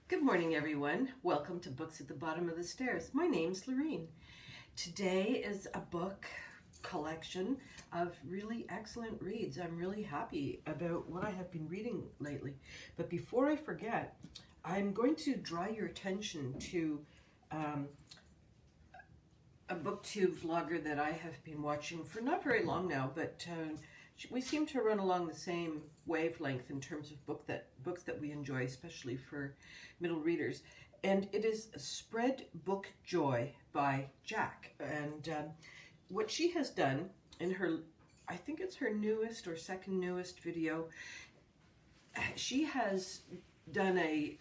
Good morning, everyone. Welcome to Books at the Bottom of the Stairs. My name's Lorene. Today is a book collection of really excellent reads. I'm really happy about what I have been reading lately. But before I forget, I'm going to draw your attention to a Booktube vlogger that I have been watching for not very long now, but we seem to run along the same wavelength in terms of books that we enjoy, especially for middle readers. And it is Spread Book Joy by Jack. And what she has done in her, I think it's her newest or second newest video, she has done a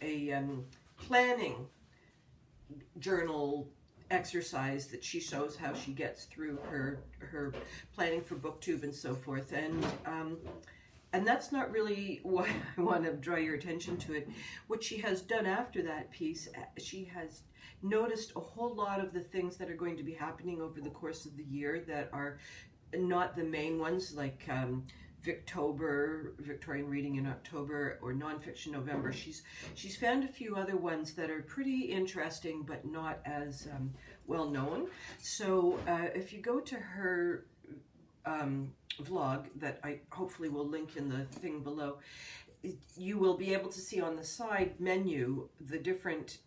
planning journal exercise that she shows how she gets through her planning for Booktube and so forth, and that's not really why I want to draw your attention to it. What she has done after that piece, she has noticed a whole lot of the things that are going to be happening over the course of the year that are not the main ones, like Victorian reading in October, or nonfiction November. She's found a few other ones that are pretty interesting but not as well known. So if you go to her vlog that I hopefully will link in the thing below, you will be able to see on the side menu the different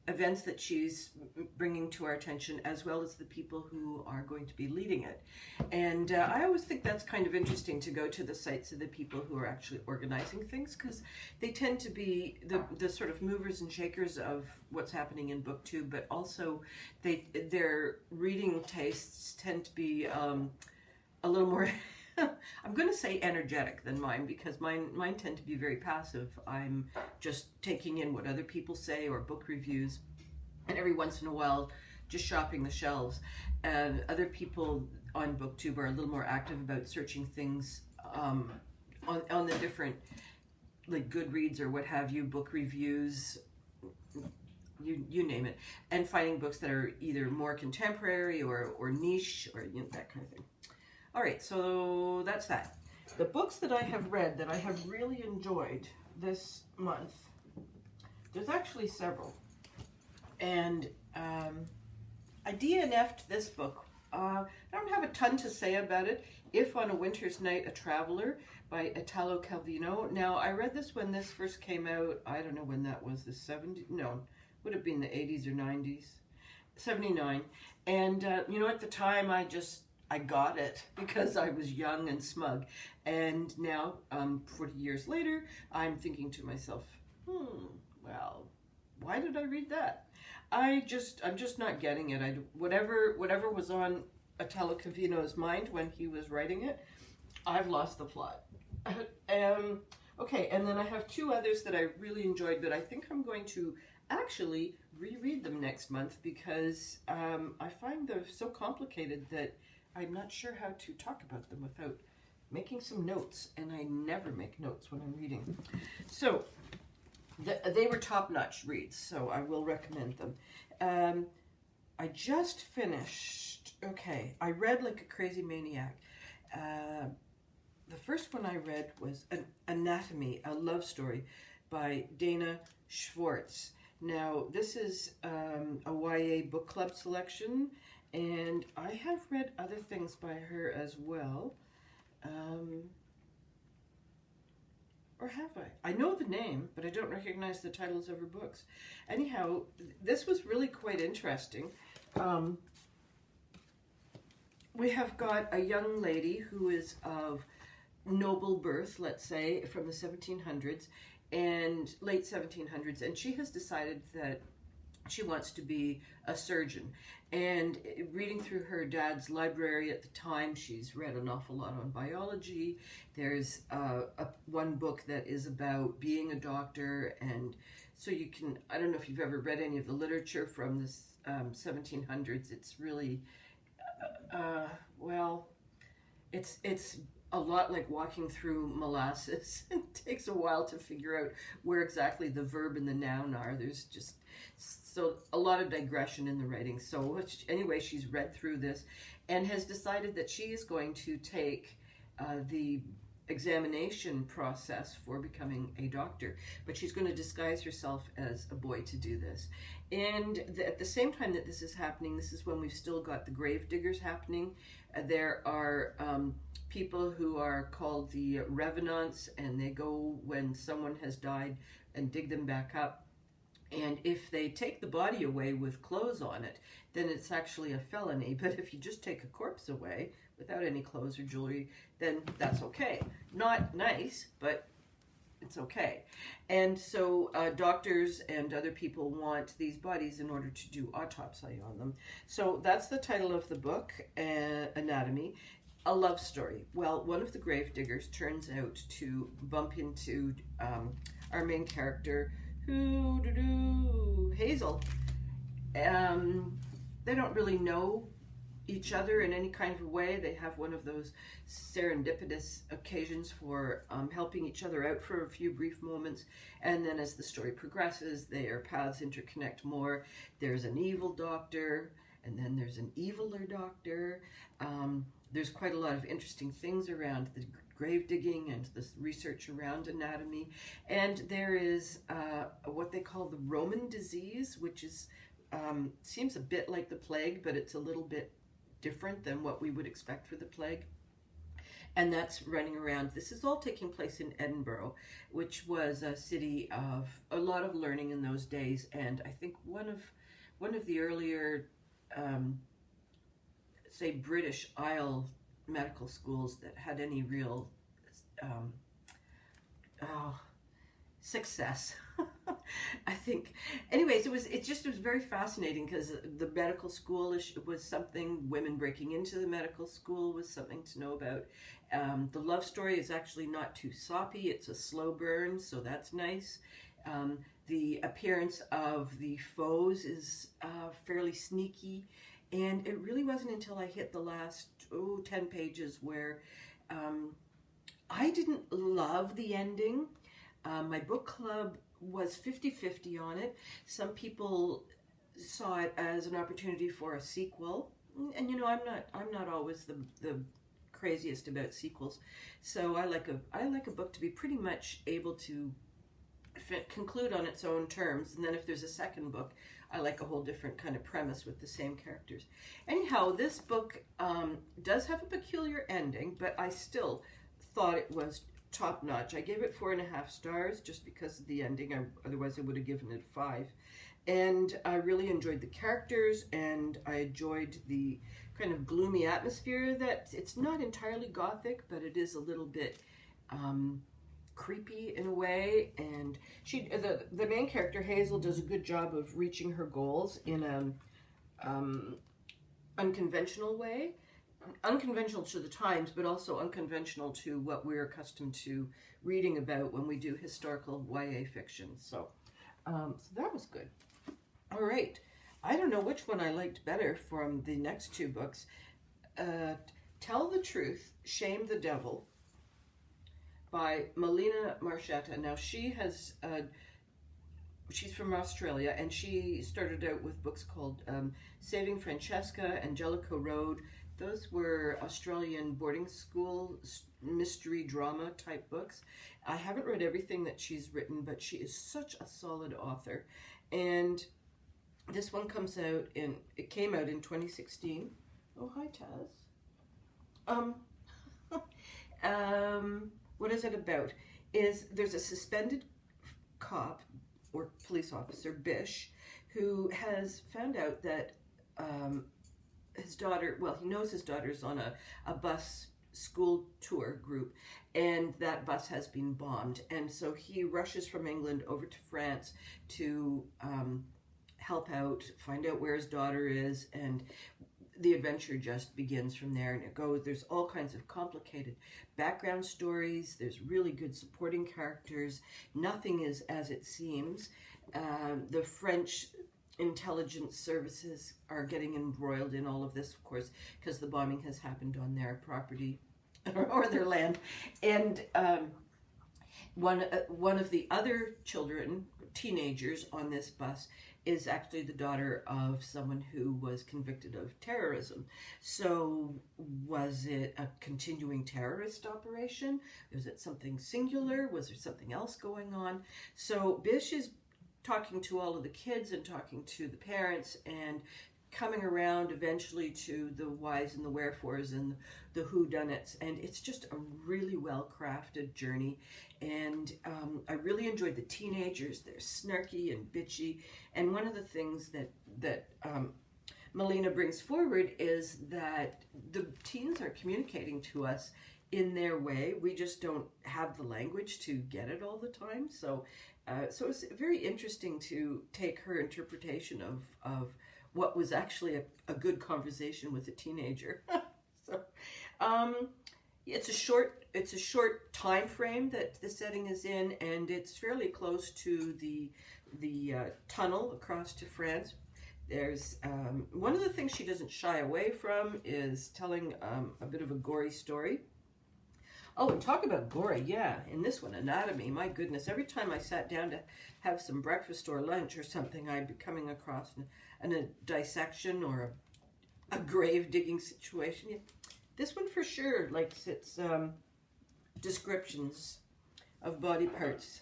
events that she's bringing to our attention, as well as the people who are going to be leading it. And I always think that's kind of interesting, to go to the sites of the people who are actually organizing things, because they tend to be the sort of movers and shakers of what's happening in Booktube, but also their reading tastes tend to be a little more I'm going to say energetic than mine, because mine tend to be very passive. I'm just taking in what other people say or book reviews, and every once in a while just shopping the shelves. And other people on Booktube are a little more active about searching things on the different, like Goodreads or what have you, book reviews, you name it, and finding books that are either more contemporary or niche, or that kind of thing. All right, so that's that. The books that I have read that I have really enjoyed this month, there's actually several. And I DNF'd this book. I don't have a ton to say about it. If on a Winter's Night, a Traveler by Italo Calvino. Now, I read this when this first came out. I don't know when that was, the 70s? No, would have been the 80s or 90s. 79. And, at the time, I got it because I was young and smug. And now, 40 years later, I'm thinking to myself, well, why did I read that? I'm just not getting it. Whatever was on Italo Calvino's mind when he was writing it, I've lost the plot. Okay, and then I have two others that I really enjoyed, but I think I'm going to actually reread them next month, because I find they're so complicated that I'm not sure how to talk about them without making some notes, and I never make notes when I'm reading. So, they were top-notch reads, so I will recommend them. I just finished, I read like a crazy maniac. The first one I read was Anatomy, a Love Story by Dana Swartz. Now, this is a YA book club selection, and I have read other things by her as well. Or have I? I know the name, but I don't recognize the titles of her books. Anyhow, this was really quite interesting. We have got a young lady who is of noble birth, let's say, from the 1700s and late 1700s, and she has decided that she wants to be a surgeon. And reading through her dad's library at the time, she's read an awful lot on biology. There's one book that is about being a doctor, and so you can, I don't know if you've ever read any of the literature from the 1700s. It's really, well, it's a lot like walking through molasses. It takes a while to figure out where exactly the verb and the noun are. There's just so a lot of digression in the writing. So anyway, she's read through this and has decided that she is going to take the examination process for becoming a doctor, but she's going to disguise herself as a boy to do this. And at the same time that this is happening, this is when we've still got the grave diggers happening. There are people who are called the revenants, and they go when someone has died and dig them back up. And if they take the body away with clothes on it, then it's actually a felony. But if you just take a corpse away without any clothes or jewelry, then that's okay. Not nice, but it's okay. And so doctors and other people want these bodies in order to do autopsy on them. So that's the title of the book, Anatomy. A love story. Well, one of the grave diggers turns out to bump into our main character, Hazel. They don't really know each other in any kind of way. They have one of those serendipitous occasions for helping each other out for a few brief moments, and then as the story progresses, their paths interconnect more. There's an evil doctor, and then there's an eviler doctor. There's quite a lot of interesting things around the grave digging and the research around anatomy. And there is what they call the Roman disease, which is seems a bit like the plague, but it's a little bit different than what we would expect for the plague. And that's running around. This is all taking place in Edinburgh, which was a city of a lot of learning in those days. And I think one of the earlier, say, British Isle medical schools that had any real success. I think. Anyways, it was very fascinating because the medical school was something. Women breaking into the medical school was something to know about. The love story is actually not too soppy. It's a slow burn, so that's nice. The appearance of the foes is fairly sneaky, and it really wasn't until I hit the last 10 pages where I didn't love the ending. My book club was 50-50 on it. Some people saw it as an opportunity for a sequel, and I'm not always the craziest about sequels. So I like a book to be pretty much able to conclude on its own terms, and then if there's a second book, I like a whole different kind of premise with the same characters. Anyhow, this book does have a peculiar ending, but I still thought it was top-notch. I gave it 4.5 stars just because of the ending. Otherwise I would have given it 5. And I really enjoyed the characters, and I enjoyed the kind of gloomy atmosphere. That it's not entirely gothic, but it is a little bit creepy in a way. And the main character, Hazel, does a good job of reaching her goals in an unconventional way. Unconventional to the times, but also unconventional to what we're accustomed to reading about when we do historical YA fiction. So that was good. All right. I don't know which one I liked better from the next 2 books. Tell the Truth, Shame the Devil by Melina Marchetta. Now she's from Australia, and she started out with books called Saving Francesca and Jellicoe Road. Those were Australian boarding school mystery drama type books. I haven't read everything that she's written, but she is such a solid author. And this one it came out in 2016. Oh, hi, Taz. What is it about? There's a suspended cop or police officer, Bish, who has found out that his daughter, he knows his daughter's on a bus school tour group, and that bus has been bombed. And so he rushes from England over to France to help out, find out where his daughter is, and the adventure just begins from there. And there's all kinds of complicated background stories. There's really good supporting characters. Nothing is as it seems. The French intelligence services are getting embroiled in all of this, of course, because the bombing has happened on their property or their land. And one of the other children, teenagers on this bus, is actually the daughter of someone who was convicted of terrorism. So was it a continuing terrorist operation? Was it something singular? Was there something else going on? So Bish is talking to all of the kids and talking to the parents and coming around eventually to the whys and the wherefores and the whodunits, and it's just a really well-crafted journey. And I really enjoyed the teenagers. They're snarky and bitchy, and one of the things that Melina brings forward is that the teens are communicating to us in their way. We just don't have the language to get it all the time. So it's very interesting to take her interpretation of what was actually a good conversation with a teenager. So it's a short time frame that the setting is in, and it's fairly close to the tunnel across to France. There's one of the things she doesn't shy away from is telling a bit of a gory story. Oh, and talk about gory, yeah. In this one, anatomy, my goodness. Every time I sat down to have some breakfast or lunch or something, I'd be coming across a dissection or a grave digging situation. Yeah. This one for sure likes its descriptions of body parts.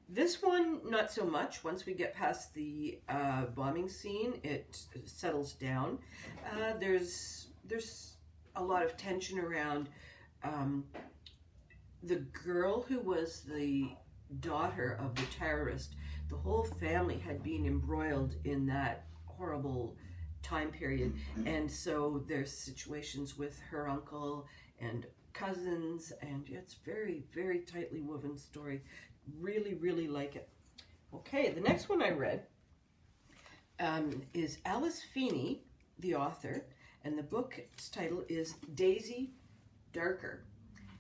This one, not so much. Once we get past the bombing scene, it settles down. There's a lot of tension around the girl who was the daughter of the terrorist. The whole family had been embroiled in that horrible time period, and so there's situations with her uncle and cousins, and it's very, very tightly woven story. Really, really like it. Okay, the next one I read is Alice Feehney, the author, and the book's title is Daisy Darker.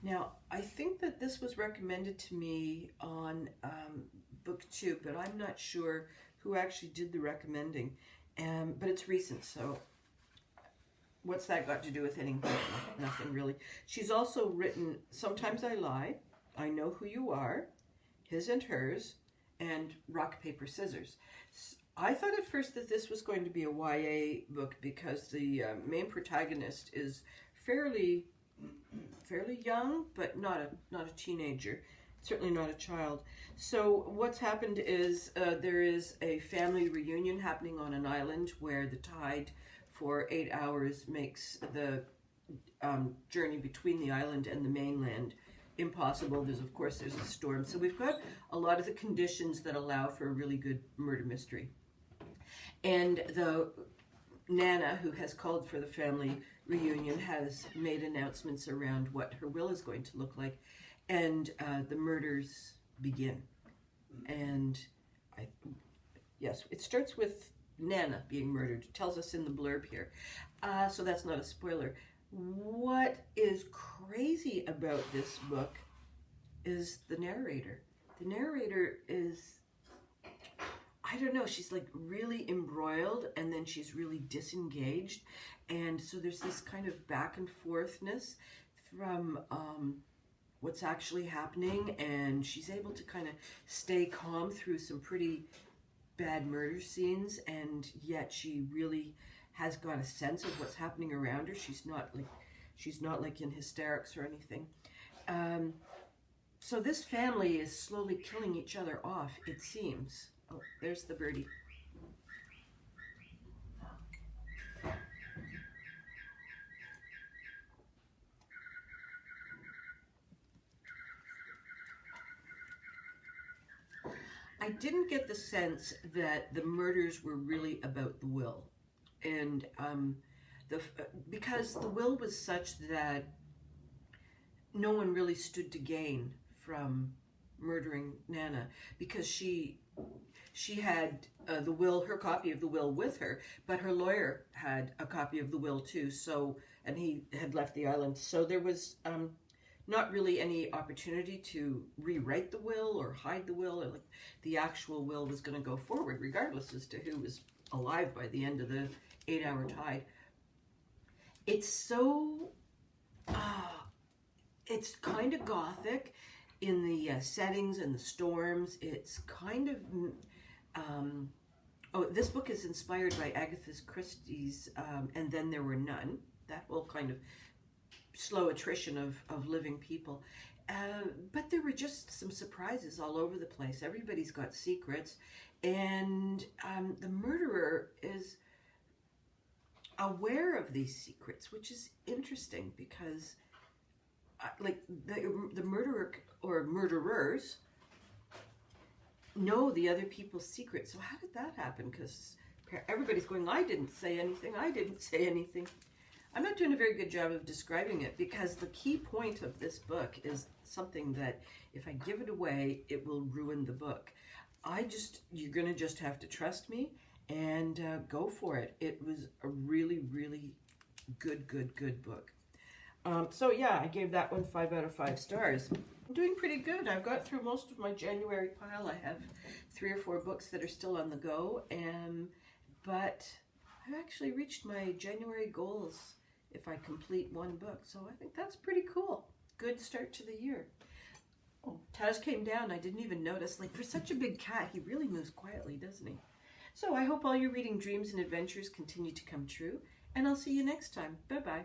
Now, I think that this was recommended to me on Booktube, but I'm not sure who actually did the recommending. But it's recent, so what's that got to do with anything? Nothing really. She's also written Sometimes I Lie, I Know Who You Are, His and Hers, and Rock, Paper, Scissors. I thought at first that this was going to be a YA book because the main protagonist is fairly young, but not a teenager, certainly not a child. So what's happened is there is a family reunion happening on an island where the tide for 8 hours makes the journey between the island and the mainland impossible. There's a storm. So we've got a lot of the conditions that allow for a really good murder mystery. And the Nana, who has called for the family reunion, has made announcements around what her will is going to look like, and the murders begin. And yes, it starts with Nana being murdered. It tells us in the blurb here, so that's not a spoiler. What is crazy about this book is the narrator. The narrator is, I don't know, she's like really embroiled, and then she's really disengaged, and so there's this kind of back and forthness from what's actually happening, and she's able to kind of stay calm through some pretty bad murder scenes, and yet she really has got a sense of what's happening around her. She's not like in hysterics or anything. So this family is slowly killing each other off, it seems. Oh, there's the birdie. I didn't get the sense that the murders were really about the will, and because the will was such that no one really stood to gain from murdering Nana, because she had the will, her copy of the will with her, but her lawyer had a copy of the will too. So, and he had left the island, so there was not really any opportunity to rewrite the will or hide the will. Or, like, the actual will was going to go forward regardless as to who was alive by the end of the 8-hour tide. It's so, it's kind of gothic. in the settings and the storms. It's kind of, oh, this book is inspired by Agatha Christie's And Then There Were None. That whole kind of slow attrition of living people. But there were just some surprises all over the place. Everybody's got secrets. And the murderer is aware of these secrets, which is interesting because like the murderer or murderers know the other people's secrets. So how did that happen? Because everybody's going, I didn't say anything. I didn't say anything. I'm not doing a very good job of describing it because the key point of this book is something that if I give it away, it will ruin the book. You're going to just have to trust me and go for it. It was a really, really good book. So yeah, I gave that one 5 out of 5 stars. I'm doing pretty good. I've got through most of my January pile. I have 3 or 4 books that are still on the go, but I've actually reached my January goals if I complete 1 book. So I think that's pretty cool. Good start to the year. Oh, Taj came down. I didn't even notice. Like, for such a big cat, he really moves quietly, doesn't he? So I hope all your reading dreams and adventures continue to come true, and I'll see you next time. Bye-bye.